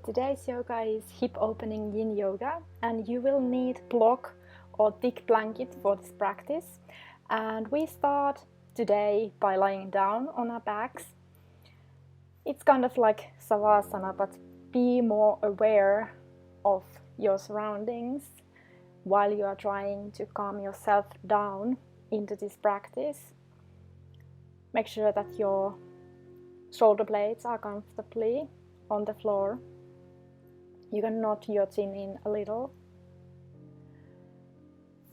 Today's yoga is hip opening yin yoga, and you will need block or thick blanket for this practice. And we start today by lying down on our backs. It's kind of like savasana, but be more aware of your surroundings while you are trying to calm yourself down into this practice. Make sure that your shoulder blades are comfortably on the floor. You can nod your chin in a little.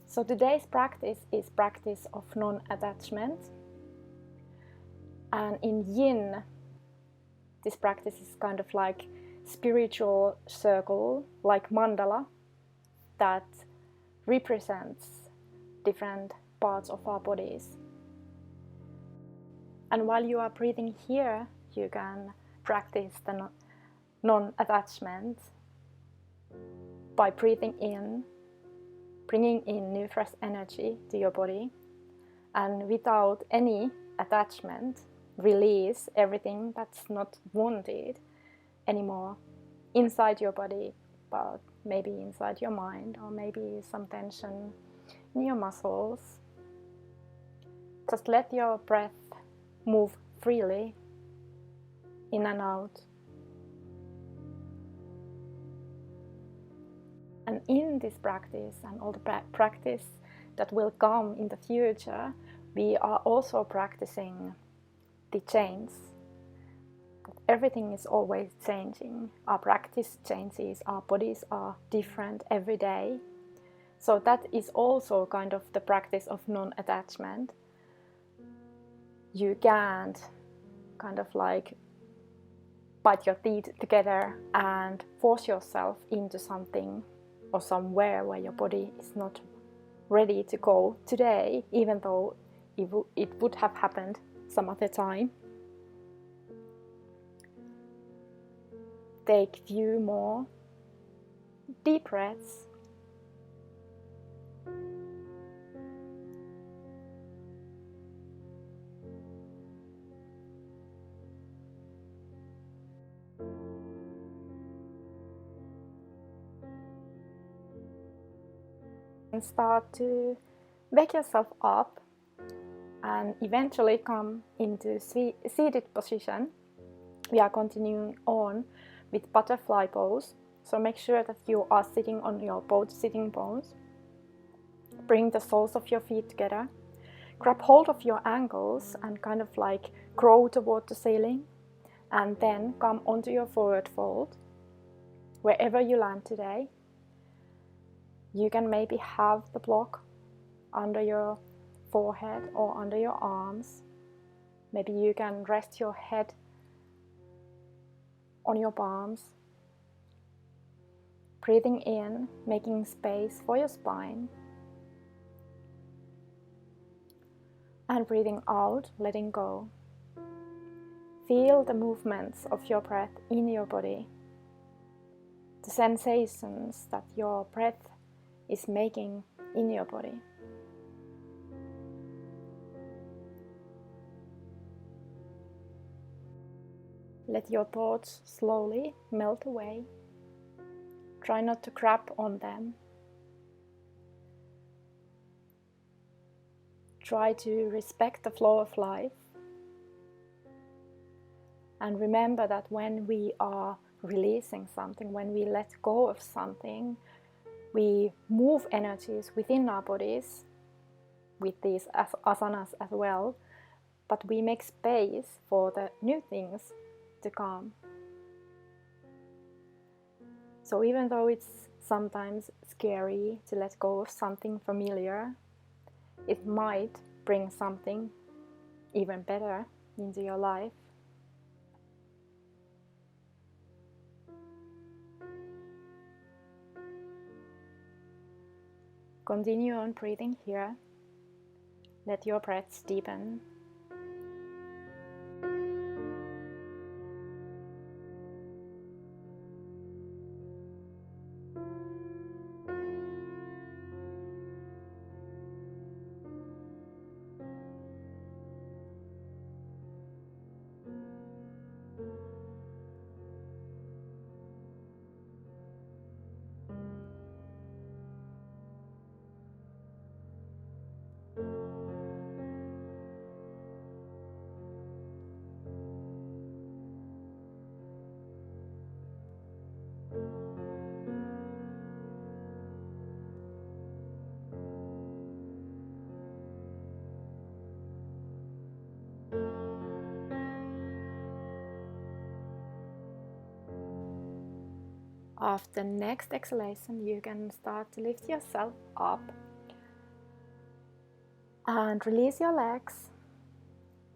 So today's practice is practice of non-attachment. And in yin, this practice is kind of like spiritual circle, like mandala, that represents different parts of our bodies. And while you are breathing here, you can practice the non-attachment by breathing in, bringing in new fresh energy to your body, and without any attachment, release everything that's not wanted anymore inside your body, but maybe inside your mind, or maybe some tension in your muscles. Just let your breath move freely in and out. And in this practice and all the practice that will come in the future, we are also practicing the change. Everything is always changing. Our practice changes, our bodies are different every day. So that is also kind of the practice of non-attachment. You can't kind of like bite your teeth together and force yourself into something or somewhere where your body is not ready to go today, even though it would have happened some other time. Take a few more deep breaths. And start to wake yourself up and eventually come into seated position. We are continuing on with butterfly pose, so make sure that you are sitting on your both sitting bones. Bring the soles of your feet together, grab hold of your ankles and kind of like grow toward the ceiling, and then come onto your forward fold wherever you land today. You can maybe have the block under your forehead or under your arms. Maybe you can rest your head on your palms. Breathing in, making space for your spine. And breathing out, letting go. Feel the movements of your breath in your body. The sensations that your breath is making in your body. Let your thoughts slowly melt away. Try not to grab on them. Try to respect the flow of life. And remember that when we are releasing something, when we let go of something, we move energies within our bodies with these asanas as well, but we make space for the new things to come. So even though it's sometimes scary to let go of something familiar, it might bring something even better into your life. Continue on breathing here. Let your breaths deepen. After next exhalation, you can start to lift yourself up and release your legs,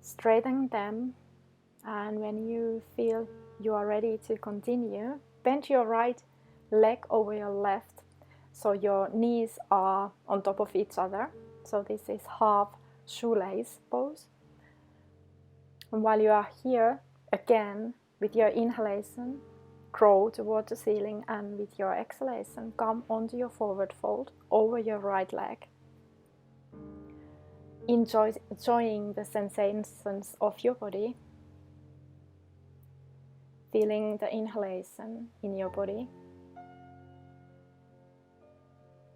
straighten them, and when you feel you are ready to continue, bend your right leg over your left so your knees are on top of each other. So this is half shoelace pose. And while you are here, again, with your inhalation, grow toward the ceiling, and with your exhalation, come onto your forward fold over your right leg. Enjoying the sensations of your body, feeling the inhalation in your body,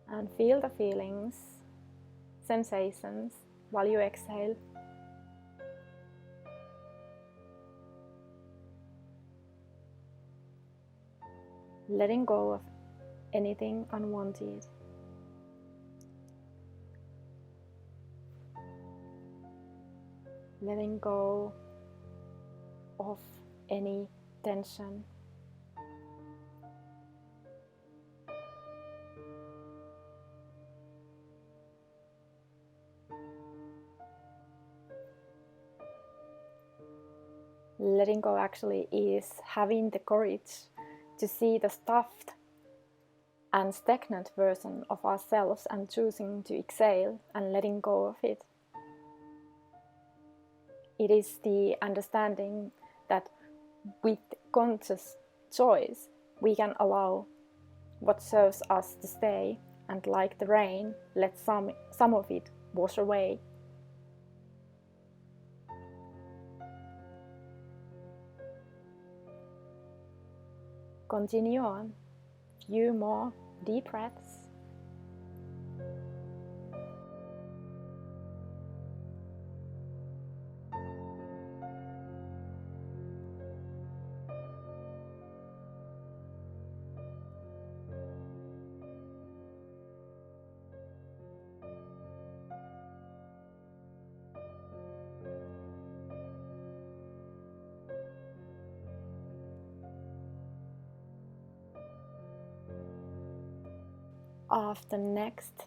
and feel the feelings, sensations while you exhale. Letting go of anything unwanted. Letting go of any tension. Letting go actually is having the courage to see the stuffed and stagnant version of ourselves and choosing to exhale and letting go of it. It is the understanding that with conscious choice we can allow what serves us to stay, and like the rain, let some of it wash away. Continue on. Few more deep breaths. After next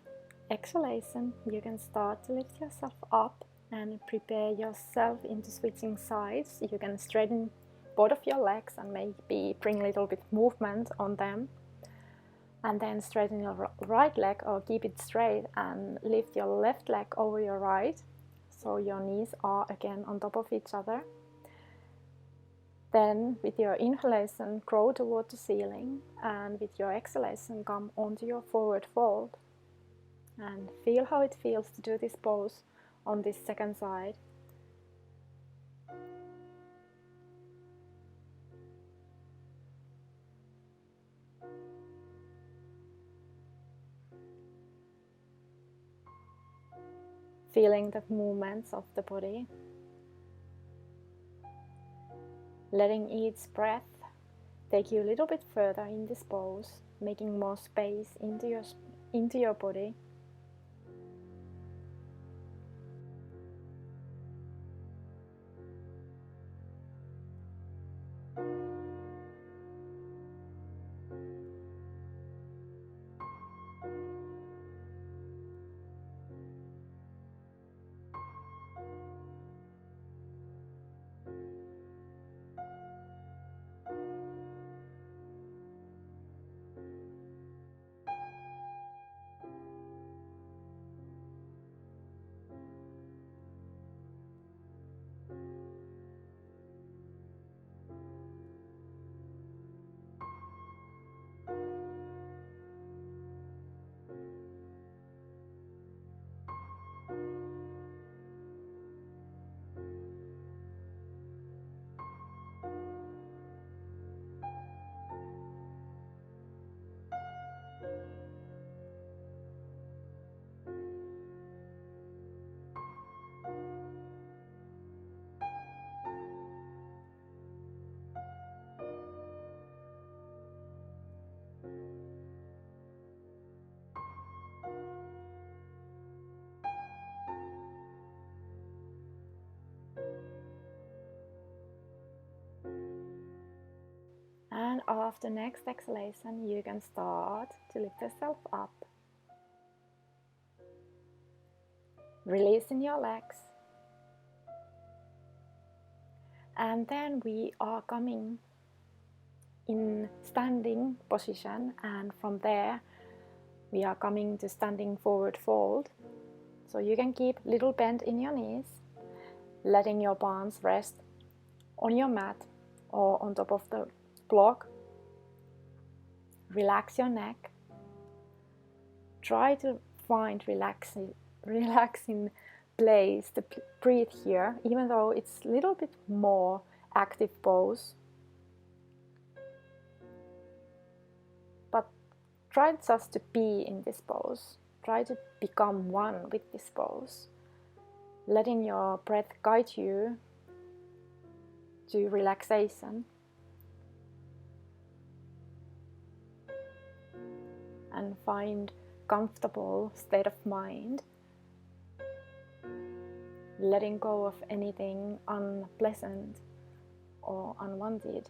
exhalation, you can start to lift yourself up and prepare yourself into switching sides. You can straighten both of your legs and maybe bring a little bit movement on them. And then straighten your right leg, or keep it straight and lift your left leg over your right. So your knees are again on top of each other. Then with your inhalation, grow toward the ceiling, and with your exhalation, come onto your forward fold. And feel how it feels to do this pose on this second side. Feeling the movements of the body. Letting each breath take you a little bit further in this pose, making more space into your body. after next exhalation, you can start to lift yourself up. Releasing your legs. And then we are coming in standing position, and from there we are coming to standing forward fold. So you can keep little bend in your knees, letting your palms rest on your mat or on top of the block. Relax your neck. Try to find relaxing place to breathe here, even though it's a little bit more active pose. But try just to be in this pose. Try to become one with this pose, letting your breath guide you to relaxation. And find comfortable state of mind, letting go of anything unpleasant or unwanted.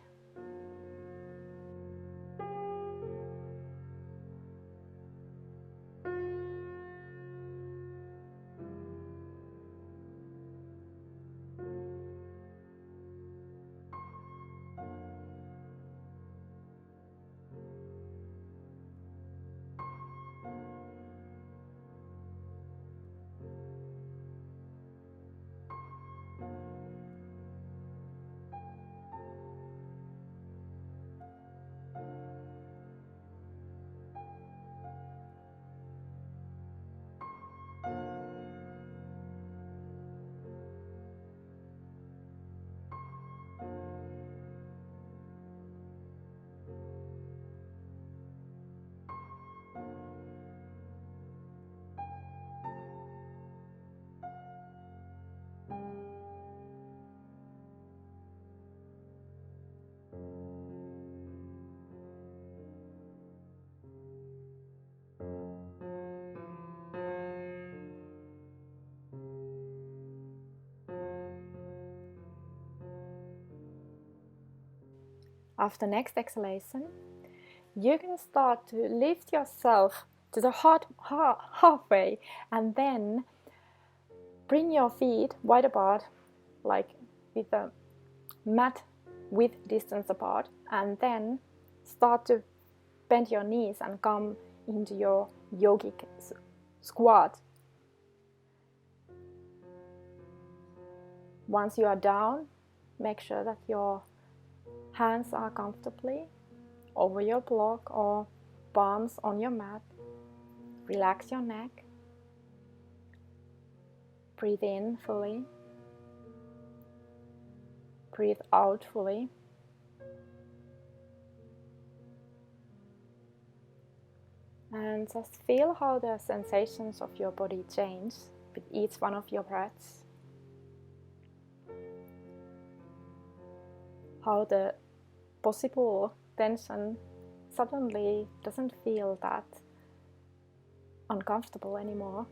After next exhalation, you can start to lift yourself to the halfway, and then bring your feet wide apart, like with a mat width distance apart, and then start to bend your knees and come into your yogic squat. Once you are down, make sure that your hands are comfortably over your block or palms on your mat. Relax your neck. Breathe in fully. Breathe out fully. And just feel how the sensations of your body change with each one of your breaths. How the possible tension suddenly doesn't feel that uncomfortable anymore.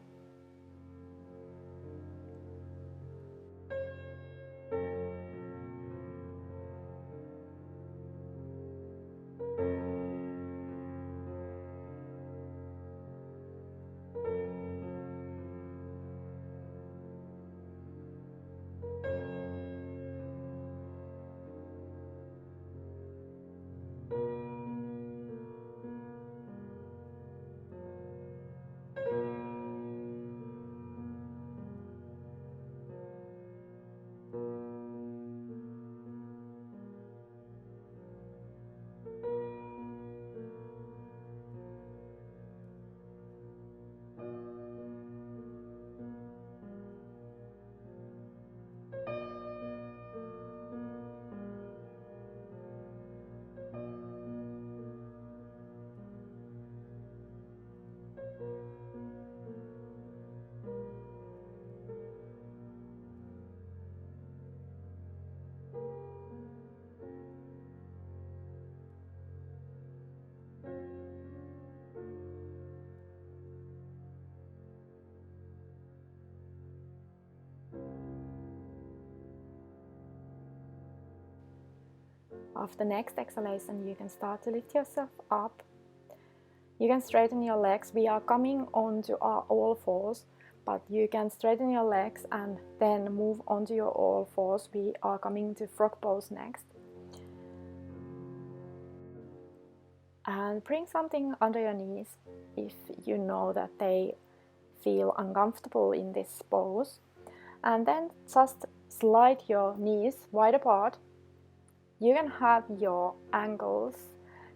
After next exhalation, you can start to lift yourself up. You can straighten your legs. We are coming onto our all fours, but you can straighten your legs and then move onto your all fours. We are coming to frog pose next. And bring something under your knees if you know that they feel uncomfortable in this pose. And then just slide your knees wide apart. You can have your ankles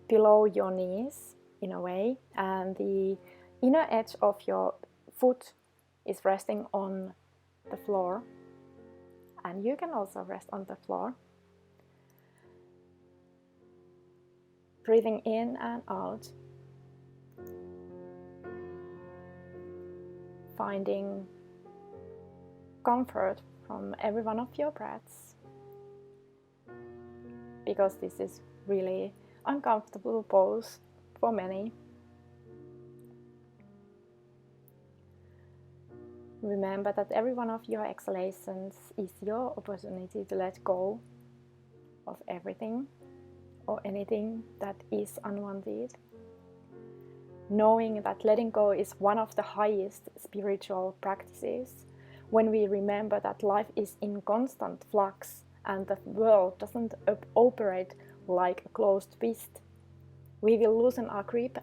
below your knees in a way, and the inner edge of your foot is resting on the floor, and you can also rest on the floor. Breathing in and out, finding comfort from every one of your breaths, because this is really uncomfortable pose for many. Remember that every one of your exhalations is your opportunity to let go of everything or anything that is unwanted. Knowing that letting go is one of the highest spiritual practices, when we remember that life is in constant flux and the world doesn't operate like a closed fist, we will loosen our grip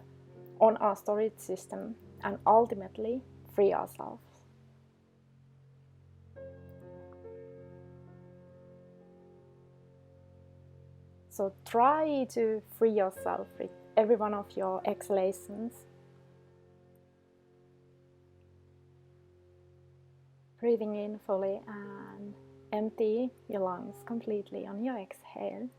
on our storage system and ultimately free ourselves. So try to free yourself with every one of your exhalations. Breathing in fully and empty your lungs completely on your exhale.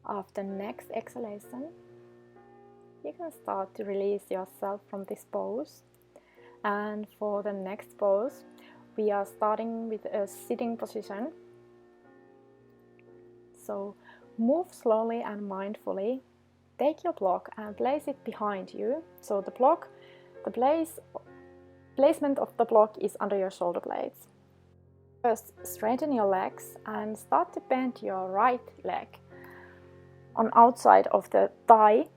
After next exhalation, you can start to release yourself from this pose. And for the next pose, we are starting with a sitting position. So move slowly and mindfully. Take your block and place it behind you. So the placement of the block is under your shoulder blades. First, straighten your legs and start to bend your right leg on outside of the thigh.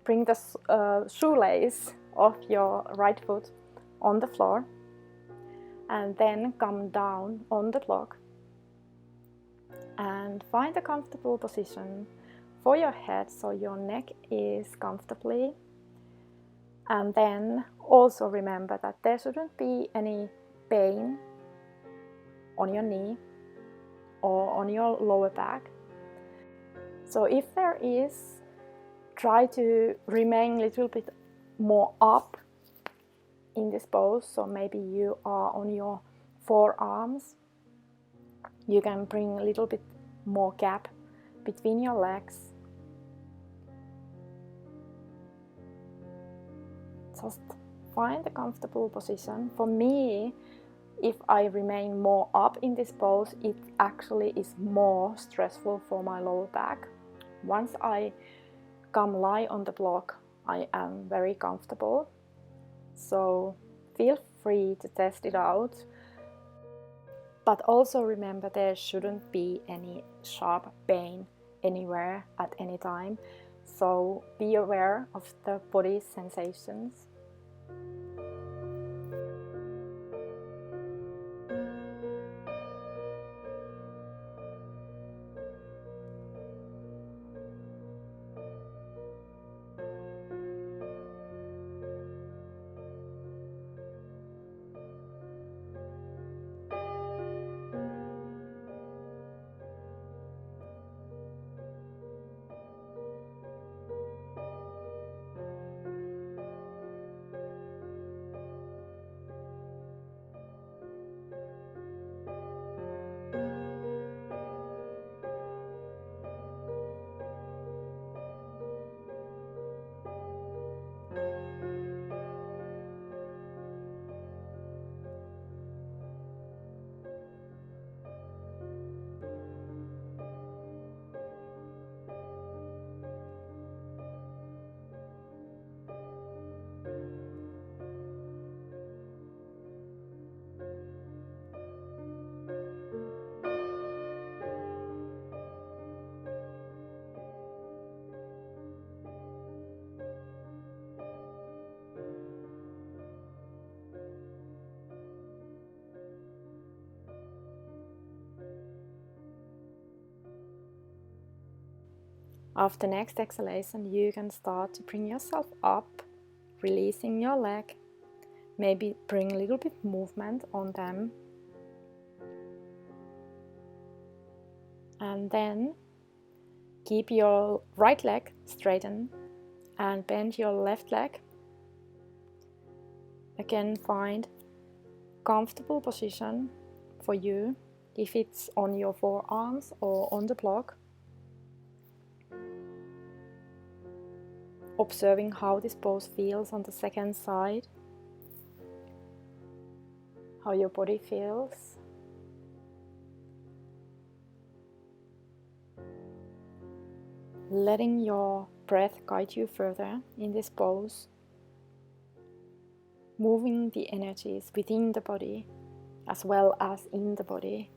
Bring the shoelace of your right foot on the floor and then come down on the block and find a comfortable position for your head so your neck is comfortably. And then also remember that there shouldn't be any pain on your knee or on your lower back. So if there is, try to remain a little bit more up in this pose. So maybe you are on your forearms. You can bring a little bit more gap between your legs. Just find a comfortable position. For me, if I remain more up in this pose, it actually is more stressful for my lower back. Once I come lie on the block, I am very comfortable. So feel free to test it out. But also remember there shouldn't be any sharp pain anywhere at any time. So be aware of the body sensations. After next exhalation, you can start to bring yourself up, releasing your leg. Maybe bring a little bit movement on them. And then keep your right leg straightened and bend your left leg. Again, find comfortable position for you, if it's on your forearms or on the block. Observing how this pose feels on the second side, how your body feels. Letting your breath guide you further in this pose, moving the energies within the body as well as in the body.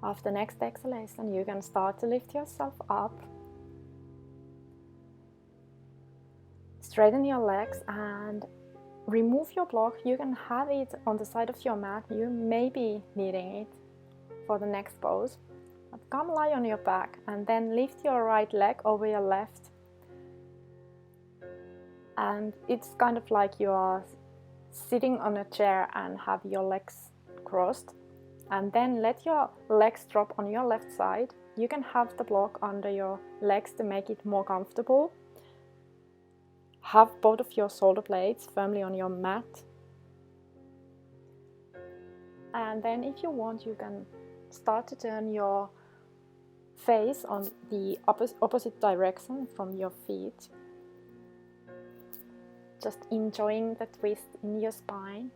After next exhalation, you can start to lift yourself up. Straighten your legs and remove your block. You can have it on the side of your mat. You may be needing it for the next pose. But come lie on your back and then lift your right leg over your left. And it's kind of like you are sitting on a chair and have your legs crossed. And then let your legs drop on your left side. You can have the block under your legs to make it more comfortable. Have both of your shoulder blades firmly on your mat. And then if you want, you can start to turn your face on the opposite direction from your feet. Just enjoying the twist in your spine.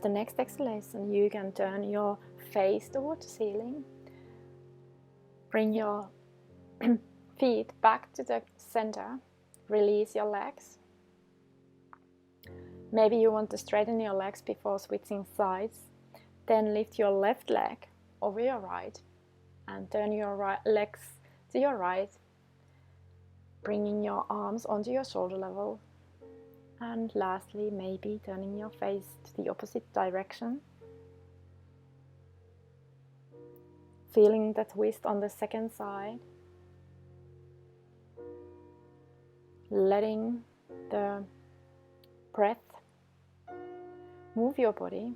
After next exhalation, you can turn your face towards the ceiling. Bring your feet back to the center. Release your legs. Maybe you want to straighten your legs before switching sides. Then lift your left leg over your right and turn your legs to your right, bringing your arms onto your shoulder level. And lastly, maybe turning your face to the opposite direction. Feeling the twist on the second side. Letting the breath move your body.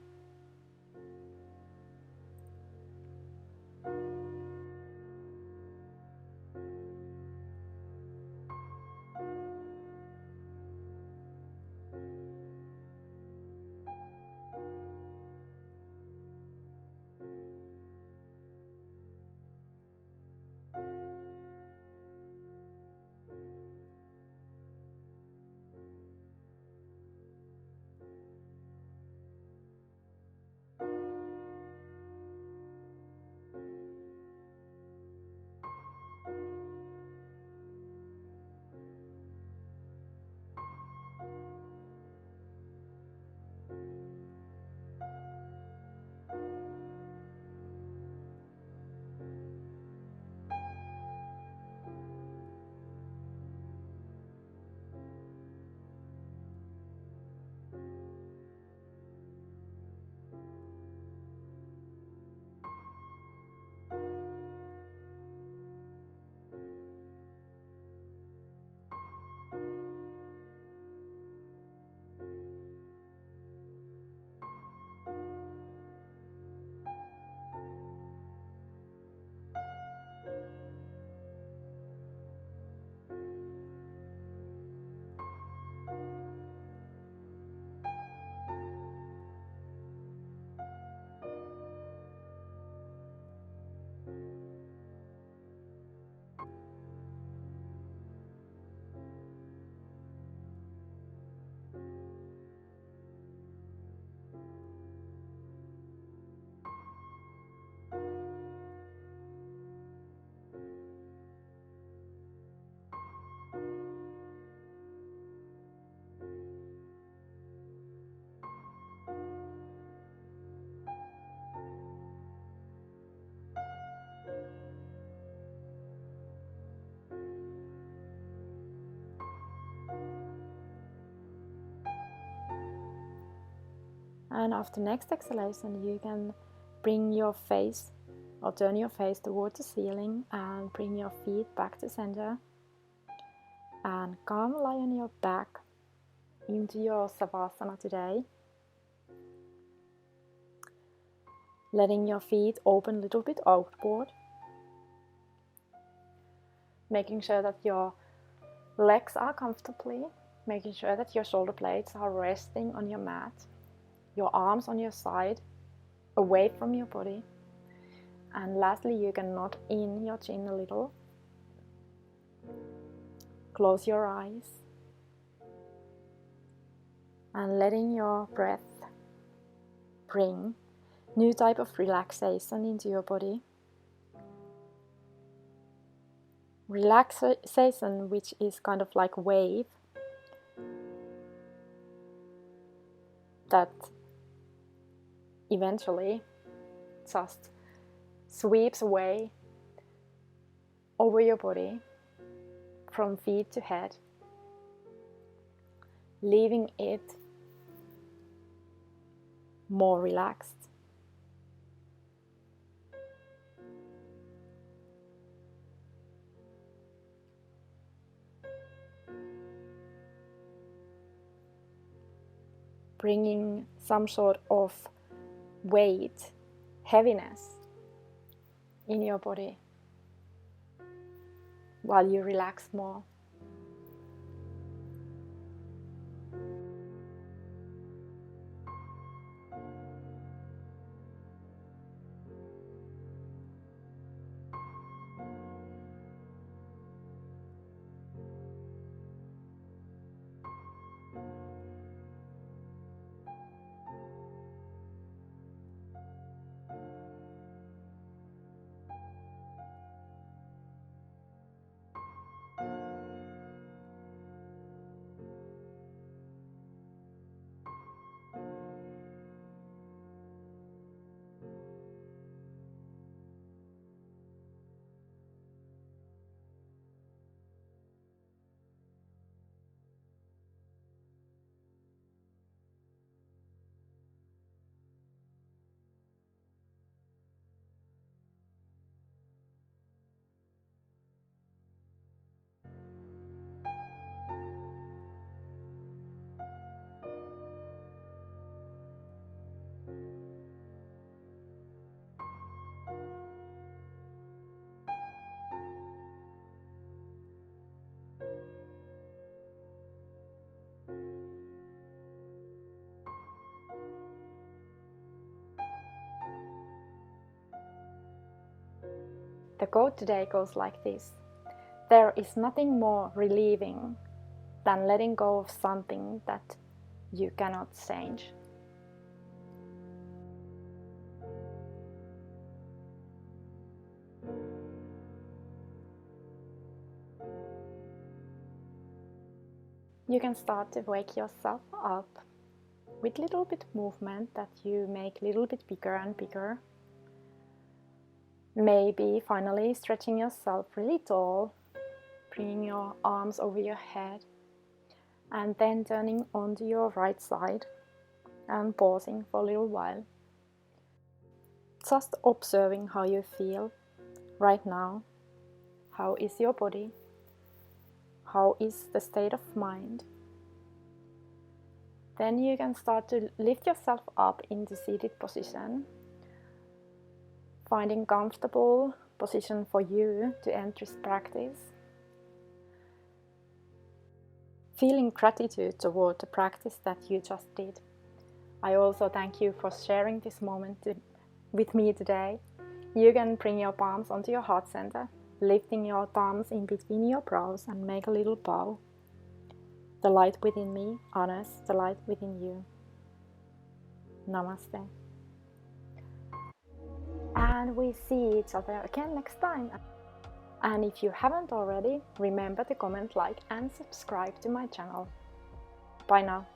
And after next exhalation, you can bring your face or turn your face towards the ceiling and bring your feet back to center. And calm lie on your back into your Savasana today. Letting your feet open a little bit outward. Making sure that your legs are comfortably. Making sure that your shoulder blades are resting on your mat. Your arms on your side, away from your body. And lastly, you can nod in your chin a little. Close your eyes. And letting your breath bring new type of relaxation into your body. Relaxation which is kind of like a wave that eventually just sweeps away over your body from feet to head, leaving it more relaxed. Bringing some sort of weight, heaviness in your body while you relax more. The quote today goes like this: there is nothing more relieving than letting go of something that you cannot change. You can start to wake yourself up with little bit movement that you make a little bit bigger and bigger. Maybe finally stretching yourself really tall, bringing your arms over your head, and then turning onto your right side and pausing for a little while. Just observing how you feel right now. How is your body? How is the state of mind? Then you can start to lift yourself up into seated position, finding comfortable position for you to enter this practice. Feeling gratitude toward the practice that you just did. I also thank you for sharing this moment with me today. You can bring your palms onto your heart center, lifting your thumbs in between your brows and make a little bow. The light within me honors the light within you. Namaste. And we see each other again next time. And if you haven't already, remember to comment, like and subscribe to my channel. Bye now.